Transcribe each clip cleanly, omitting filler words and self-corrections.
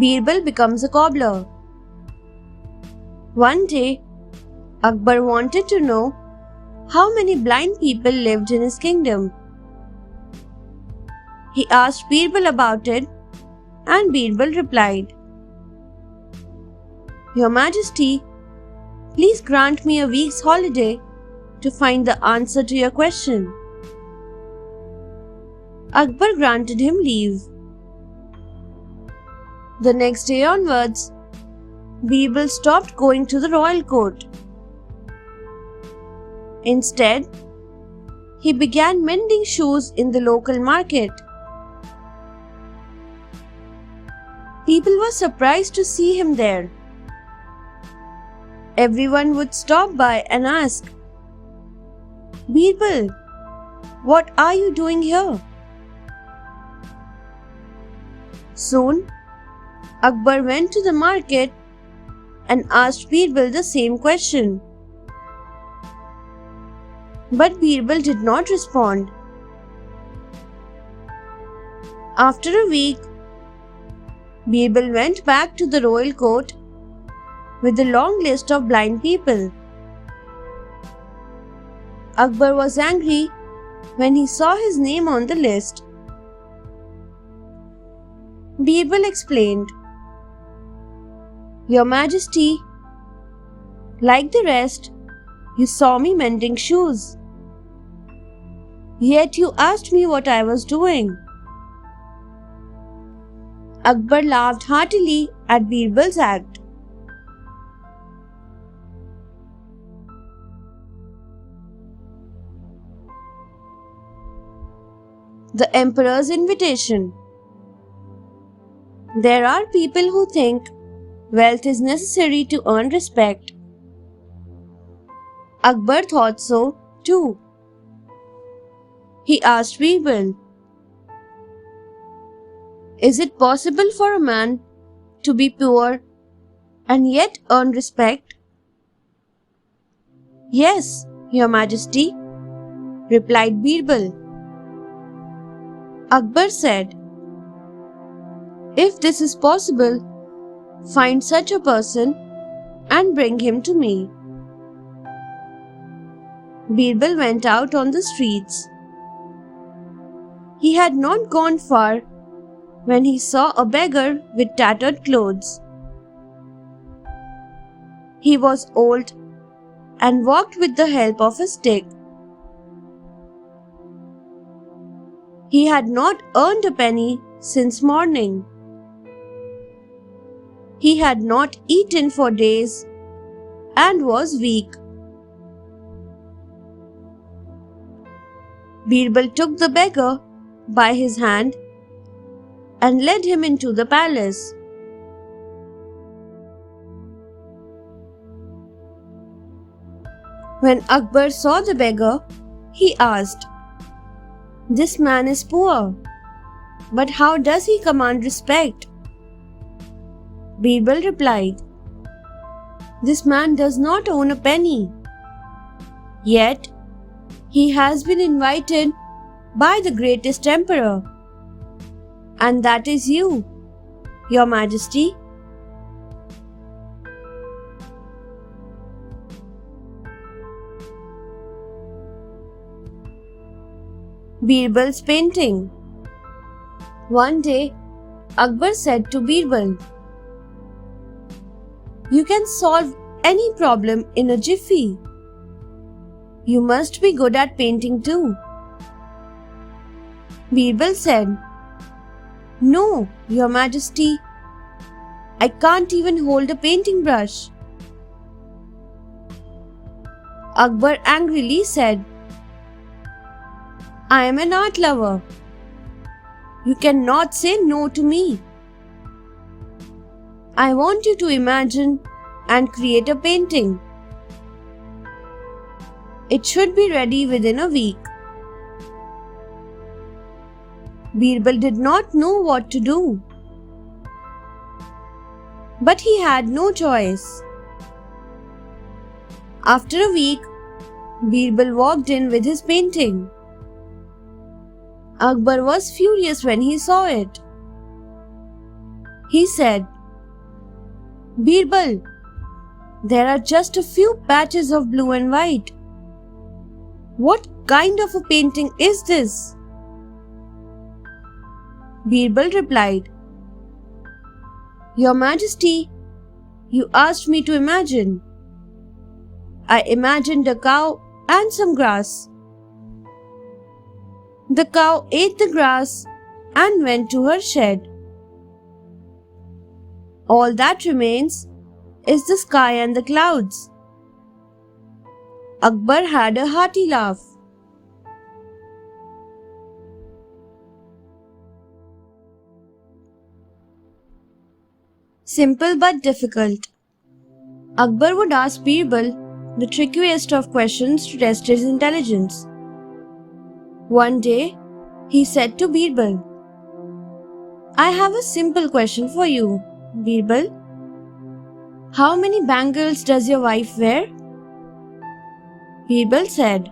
Birbal becomes a cobbler. One day, Akbar wanted to know how many blind people lived in his kingdom. He asked Birbal about it, and Birbal replied, "Your Majesty, please grant me a week's holiday to find the answer to your question." Akbar granted him leave. The next day onwards, Birbal stopped going to the royal court. Instead, he began mending shoes in the local market. People were surprised to see him there. Everyone would stop by and ask, "Birbal, what are you doing here?" Soon, Akbar went to the market and asked Birbal the same question. But Birbal did not respond. After a week, Birbal went back to the royal court with a long list of blind people. Akbar was angry when he saw his name on the list. Birbal explained, "Your Majesty, like the rest, you saw me mending shoes. Yet you asked me what I was doing." Akbar laughed heartily at Birbal's act. The Emperor's invitation. There are people who think wealth is necessary to earn respect. Akbar thought so too. He asked Birbal, "Is it possible for a man to be poor and yet earn respect?" "Yes, Your Majesty," replied Birbal. Akbar said, "If this is possible, find such a person and bring him to me." Birbal went out on the streets. He had not gone far when he saw a beggar with tattered clothes. He was old and walked with the help of a stick. He had not earned a penny since morning. He had not eaten for days and was weak. Birbal took the beggar by his hand and led him into the palace. When Akbar saw the beggar, he asked, "This man is poor, but how does he command respect?" Birbal replied, "This man does not own a penny, yet he has been invited by the greatest emperor, and that is you, Your Majesty." Birbal's painting. One day, Akbar said to Birbal, "You can solve any problem in a jiffy. You must be good at painting too." Birbal said, "No, Your Majesty, I can't even hold a painting brush." Akbar angrily said, "I am an art lover. You cannot say no to me. I want you to imagine and create a painting. It should be ready within a week." Birbal did not know what to do, but he had no choice. After a week, Birbal walked in with his painting. Akbar was furious when he saw it. He said, Birbal, there are just a few patches of blue and white. What kind of a painting is this? Birbal replied, Your Majesty, you asked me to imagine. I imagined a cow and some grass. The cow ate the grass and went to her shed. All that remains is the sky and the clouds. Akbar had a hearty laugh. Simple but difficult. Akbar would ask Birbal the trickiest of questions to test his intelligence. One day, he said to Birbal, I have a simple question for you, Birbal. How many bangles does your wife wear? Birbal said,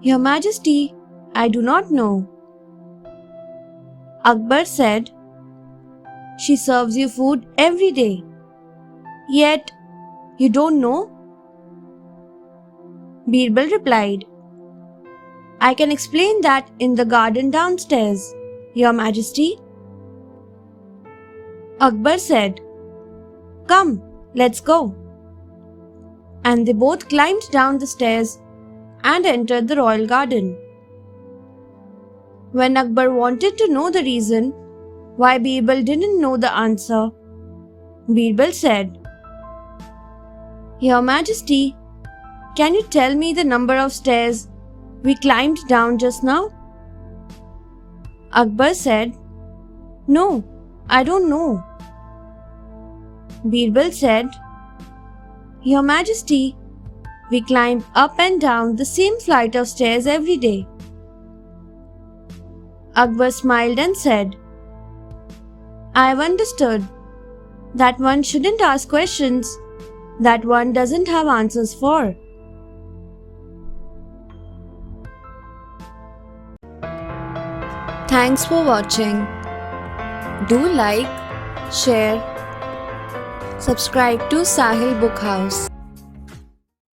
Your Majesty, I do not know. Akbar said, She serves you food every day. Yet, you don't know? Birbal replied, I can explain that in the garden downstairs, Your Majesty. Akbar said, Come, let's go. And they both climbed down the stairs and entered the royal garden. When Akbar wanted to know the reason why Birbal didn't know the answer, Birbal said, Your Majesty, can you tell me the number of stairs we climbed down just now? Akbar said, No, I don't know. Birbal said, Your Majesty, we climb up and down the same flight of stairs every day. Akbar smiled and said, I have understood that one shouldn't ask questions that one doesn't have answers for. Thanks for watching. Do like, share, subscribe to Sahil Book House.